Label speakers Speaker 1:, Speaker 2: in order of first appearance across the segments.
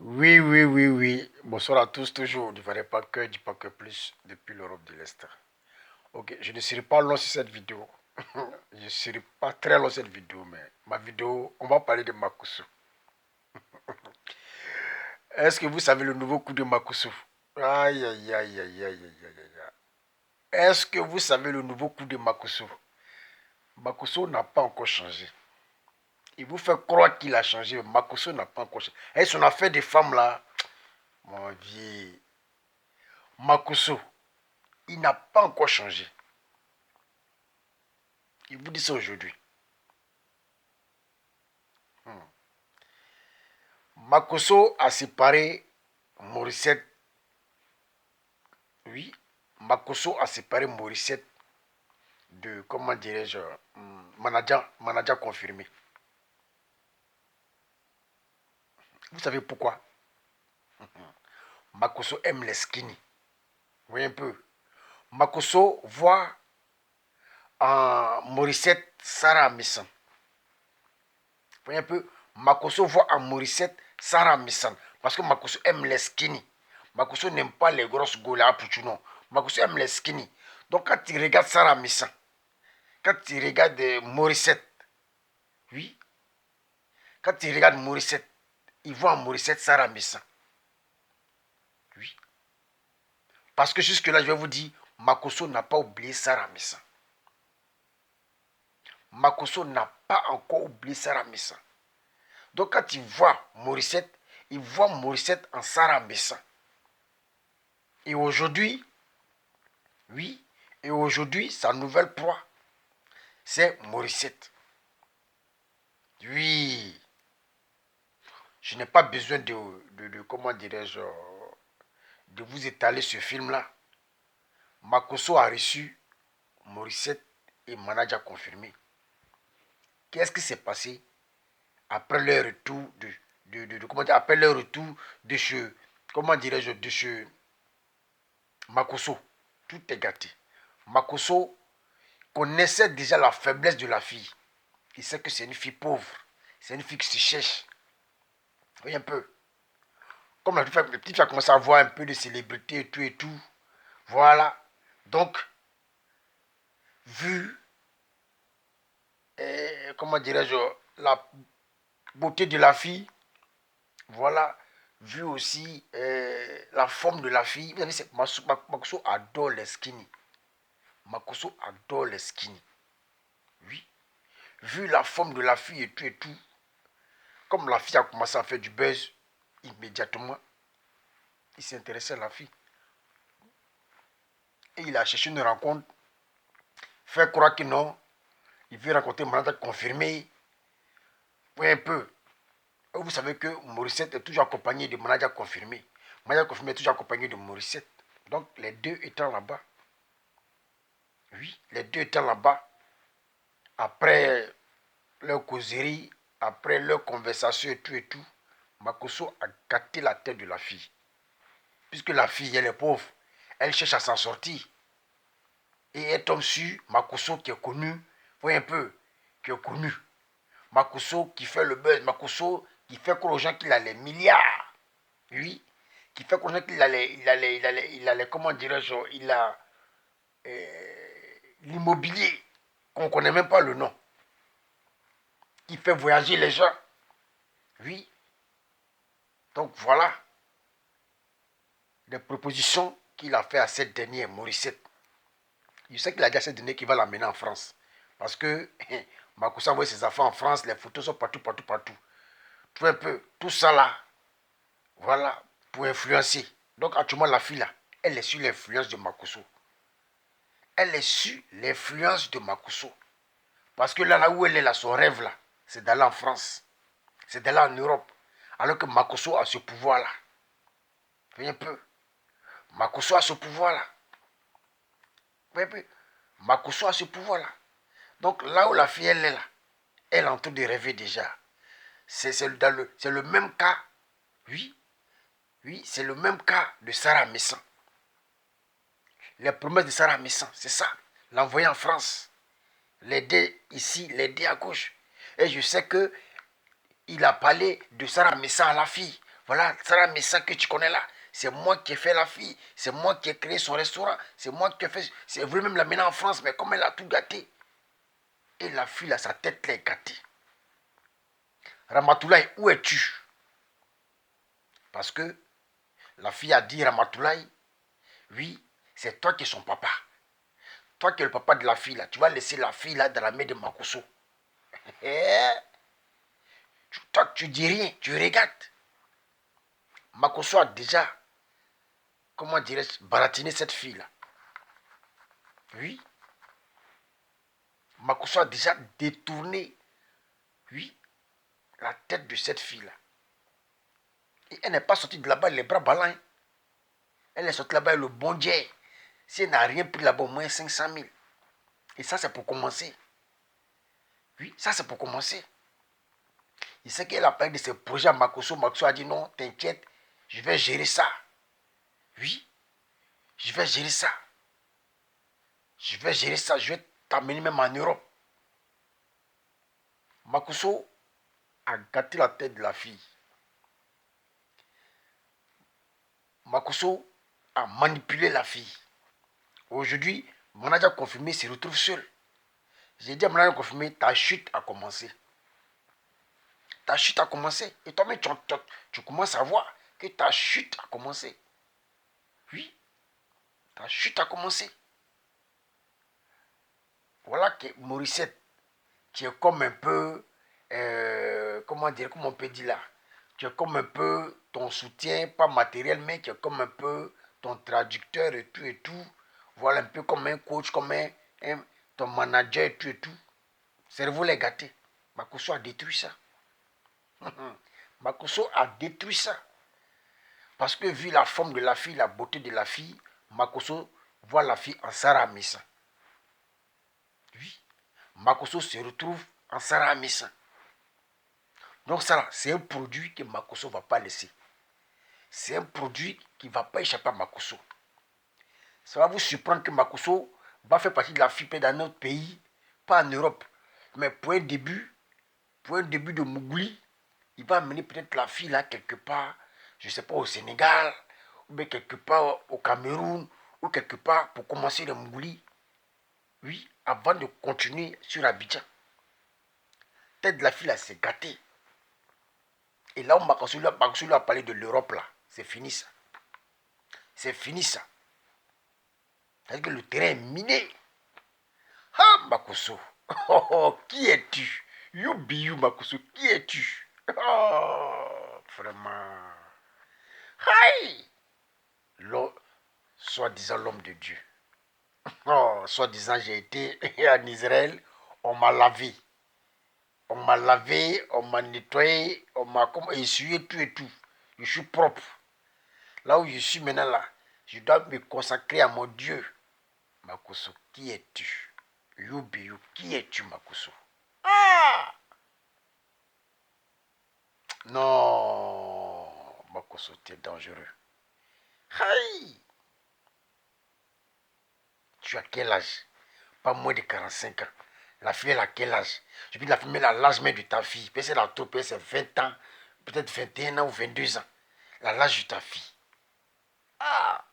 Speaker 1: Oui, oui, oui, oui. Bonsoir à tous, toujours. Du pas que plus depuis l'Europe de l'Est. Ok, je ne serai pas long sur cette vidéo. Je ne serai pas très long sur cette vidéo, mais ma vidéo, on va parler de Makusu. Est-ce que vous savez le nouveau coup de Makusu? Aïe, aïe, aïe, aïe, aïe, aïe, aïe, aïe. Est-ce que vous savez le nouveau coup de Makusu? Makusu n'a pas encore changé. Il vous fait croire qu'il a changé, mais Makusu n'a pas encore changé. Et son affaire des femmes là, mon vieux, Makusu, il n'a pas encore changé. Il vous dit ça aujourd'hui. Makoso a séparé Morissette. Oui, Makoso a séparé Morissette de, comment dirais-je, manager confirmé. Vous savez pourquoi? Makoso aime les skinny. Vous voyez un peu. Makoso voit en Morissette Sarah Missan. Vous voyez un peu. Makoso voit en Morissette Sarah Missan. Parce que Makoso aime les skinny. Makoso n'aime pas les grosses gaules pour non. Makoso aime les skinny. Donc quand il regarde Sarah Missan, quand tu regardes Morissette, oui, quand tu regardes Morissette, il voit en Morissette Sarah Messa. Oui. Parce que jusque-là, je vais vous dire, Makoso n'a pas oublié Sarah Messa. Makoso n'a pas encore oublié Sarah Messa. Donc quand il voit Morissette en Sarah Messa. Et aujourd'hui, oui, et aujourd'hui, sa nouvelle proie, c'est Morissette. Oui, je n'ai pas besoin comment dirais-je, de vous étaler ce film-là. Makoso a reçu Morissette et manager confirmé. Qu'est-ce qui s'est passé après leur retour comment dire, après leur retour de ce, comment dirais-je, de ce Makoso? Tout est gâté. Makoso connaissait déjà la faiblesse de la fille. Il sait que c'est une fille pauvre. C'est une fille qui se cherche. Vous voyez un peu. Comme la petite fille a commencé à voir un peu de célébrité et tout et tout. Voilà. Donc, vu, comment dirais-je, la beauté de la fille, voilà, vu aussi la forme de la fille. Vous savez, Makoso adore les skinny. Makoso adore les skinny. Oui. Vu la forme de la fille et tout, comme la fille a commencé à faire du buzz, immédiatement, il s'est intéressé à la fille. Et il a cherché une rencontre, fait croire que non, il veut rencontrer Manata confirmé. Oui, un peu. Vous savez que Morissette est toujours accompagné de manager confirmé. Manager confirmé est toujours accompagné de Morissette. Donc les deux étant là-bas, oui, les deux étant là-bas, après leur causerie, après leur conversation et tout, Makoso a gâté la tête de la fille. Puisque la fille, elle est pauvre, elle cherche à s'en sortir. Et elle tombe sur Makoso qui est connu, voyez un peu, qui est connu. Makoso qui fait le buzz, Makoso qui fait croire aux gens qu'il a les milliards. Oui, qui fait connaître qu'il a comment dirais-je, il a l'immobilier, qu'on ne connaît même pas le nom, qui fait voyager les gens. Oui, donc voilà les propositions qu'il a fait à cette dernière, Morissette. Je sais qu'il a dit à cette dernière qu'il va l'amener en France. Parce que Makossa voit ses enfants en France, les photos sont partout, partout, partout. Tout un peu, tout ça là, voilà, pour influencer. Donc actuellement, la fille là, elle est sur l'influence de Makosso. Elle est sur l'influence de Makosso. Parce que là où elle est là, son rêve là, c'est d'aller en France. C'est d'aller en Europe. Alors que Makosso a ce pouvoir là. Voyez un peu. Makosso a ce pouvoir là. Voyez un peu. Makosso a ce pouvoir là. Donc là où la fille elle est là, elle est en train de rêver déjà. C'est le même cas. Oui, oui, c'est le même cas de Sarah Messan. Les promesses de Sarah Messan, c'est ça. L'envoyer en France. L'aider ici, l'aider à gauche. Et je sais que il a parlé de Sarah Messan à la fille. Voilà, Sarah Messa que tu connais là. C'est moi qui ai fait la fille. C'est moi qui ai créé son restaurant. C'est moi qui ai fait... C'est voulu même l'amener en France, mais comme elle a tout gâté. Et la fille là, sa tête là est gâtée. Ramatoulaye, où es-tu? Parce que la fille a dit, Ramatoulaye, oui, c'est toi qui es son papa. Toi qui es le papa de la fille là, tu vas laisser la fille là dans la main de Makosso. Toi, tu dis rien, tu regardes. Makosso a déjà, comment dirais-je, baratiné cette fille là. Oui. Makosso a déjà détourné, oui, la tête de cette fille là. Et elle n'est pas sortie de là-bas les bras ballants. Elle est sortie là-bas le bon Dieu. Si elle n'a rien pris là-bas, au moins 500 000. Et ça, c'est pour commencer. Oui, ça, c'est pour commencer. Il sait qu'elle a parlé de ses projets à Makosso. Makosso a dit non, t'inquiète, je vais gérer ça. Oui, je vais gérer ça. Je vais gérer ça. Je vais t'amener même en Europe. Makosso a gâté la tête de la fille. Makosso a manipulé la fille. Aujourd'hui, manager confirmé se retrouve seul. J'ai dit à manager confirmé, ta chute a commencé. Ta chute a commencé. Et toi-même, tu commences à voir que ta chute a commencé. Oui, ta chute a commencé. Voilà que Morissette, tu es comme un peu, comment dire, comment on peut dire là, tu es comme un peu ton soutien, pas matériel, mais tu es comme un peu ton traducteur et tout et tout. Voilà, un peu comme un coach, comme ton manager et tout et tout. Cerveau les gâtés. Makosso a détruit ça. Makosso a détruit ça. Parce que vu la forme de la fille, la beauté de la fille, Makosso voit la fille en Sarah Messa. Oui. Makosso se retrouve en Sarah Messa. Donc ça, c'est un produit que Makosso ne va pas laisser. C'est un produit qui ne va pas échapper à Makosso. Ça va vous surprendre que Makosso va faire partie de la FIPE dans notre pays, pas en Europe. Mais pour un début de Mougouli, il va amener peut-être la fille là quelque part, je ne sais pas, au Sénégal, ou bien quelque part au Cameroun, ou quelque part pour commencer le Mougouli. Oui, avant de continuer sur Abidjan. Tête de la fille là, c'est gâté. Et là où Makosso lui a parlé de l'Europe là, c'est fini ça. C'est fini ça. C'est-à-dire que le terrain est miné. Ah, Makosso. Oh, oh, qui es-tu? You be you, Makosso. Qui es-tu? Oh, vraiment. Aïe! Soi-disant l'homme de Dieu. Oh, soi-disant j'ai été en Israël, on m'a lavé. On m'a lavé, on m'a nettoyé, on m'a essuyé tout et tout. Je suis propre. Là où je suis maintenant là, je dois me consacrer à mon Dieu. Makosso, qui es-tu? You, qui es-tu, Makosso? Ah! Non, Makosso, tu es dangereux. Aïe! Tu as quel âge? Pas moins de 45 ans. La fille, elle a quel âge? Je dis la fille, elle a l'âge même de ta fille. Peut-être la trop, peut-être c'est 20 ans, peut-être 21 ans ou 22 ans. L'âge de ta fille. Ah!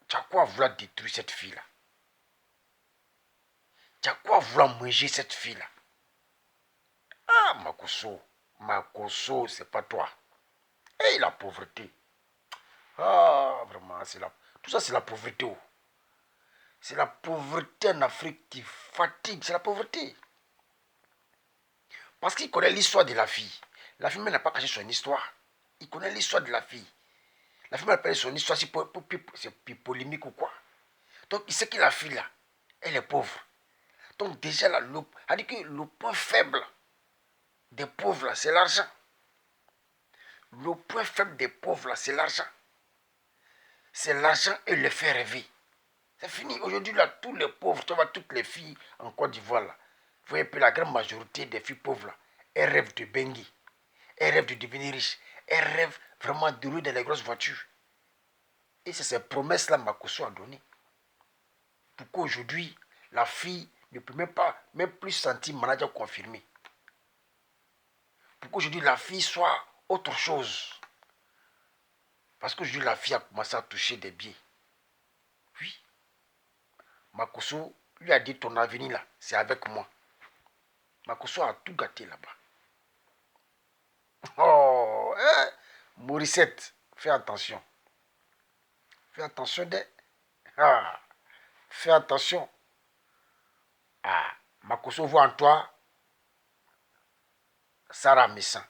Speaker 1: Tu as quoi vouloir détruire cette fille-là? Tu as quoi vouloir manger cette fille-là? Ah, Makosso, c'est pas toi. Et la pauvreté. Ah, vraiment, tout ça, c'est la pauvreté. Oh. C'est la pauvreté en Afrique qui fatigue. C'est la pauvreté. Parce qu'il connaît l'histoire de la fille. La fille n'a pas caché son histoire. Il connaît l'histoire de la fille. La fille n'a pas caché son histoire, c'est polémique ou quoi. Donc, il sait que la fille, là, elle est pauvre. Donc, déjà, là, dit que le point faible des pauvres, là, c'est l'argent. Le point faible des pauvres, là, c'est l'argent. C'est l'argent et le fait rêver. C'est fini. Aujourd'hui, là, tous les pauvres, tu vois, toutes les filles en Côte d'Ivoire, là, vous voyez, la grande majorité des filles pauvres, là, elles rêvent de Bengui. Elles rêvent de devenir riches. Elles rêvent vraiment de rouler dans les grosses voitures. Et c'est ces promesses-là que Makosso a données. Pourquoi aujourd'hui, la fille ne peut même plus sentir manager confirmé. Pourquoi aujourd'hui, la fille soit autre chose. Parce que la fille a commencé à toucher des biais. Oui. Makoso lui a dit ton avenir là, c'est avec moi. Makoso a tout gâté là-bas. Oh, Morissette, fais attention. Fais attention des. Ah, fais attention. Ah, Makoso voit en toi Sarah Messan.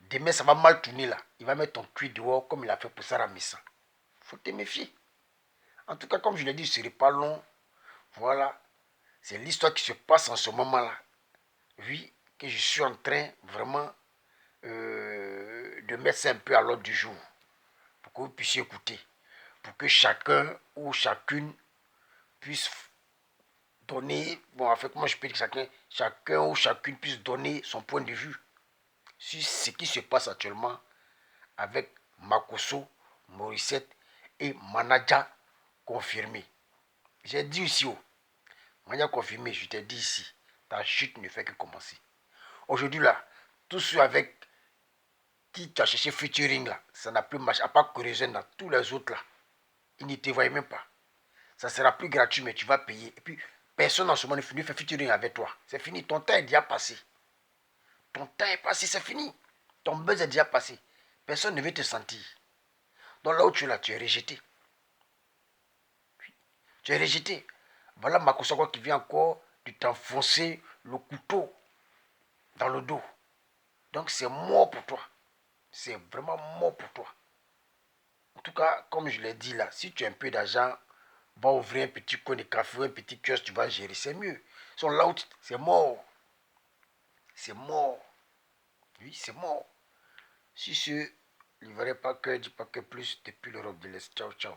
Speaker 1: Demain, ça va mal tourner là. Il va mettre ton cuir dehors comme il a fait pour Sarah Messan. Faut te méfier. En tout cas, comme je l'ai dit, ce n'est pas long. Voilà. C'est l'histoire qui se passe en ce moment-là. Oui, que je suis en train vraiment de mettre ça un peu à l'ordre du jour. Pour que vous puissiez écouter. Pour que chacun ou chacune puisse donner, bon, en fait, comment je peux dire chacun ou chacune puisse donner son point de vue sur ce qui se passe actuellement avec Makoso, Morissette et Manaja confirmé. J'ai dit ici, oh, Manaja confirmé, je t'ai dit ici, ta chute ne fait que commencer. Aujourd'hui là, tous ceux avec qui tu as cherché featuring là, ça n'a plus marché, à part Corézen là, tous les autres là, ils ne te voient même pas. Ça sera plus gratuit, mais tu vas payer. Et puis, personne en ce moment ne fait featuring avec toi. C'est fini, ton temps est déjà passé. Ton temps est passé, c'est fini. Ton buzz est déjà passé. Personne ne veut te sentir. Donc là où tu es là, tu es rejeté. Tu es rejeté. Voilà Makosako qui vient encore de t'enfoncer le couteau dans le dos. Donc c'est mort pour toi. C'est vraiment mort pour toi. En tout cas, comme je l'ai dit là, si tu as un peu d'argent, va ouvrir un petit coin de café, un petit kiosque, tu vas gérer, c'est mieux. Son là où c'est mort. C'est mort. Oui, c'est mort. Si ce, livrerai pas que, dis pas que plus depuis l'Europe de l'Est. Ciao, ciao.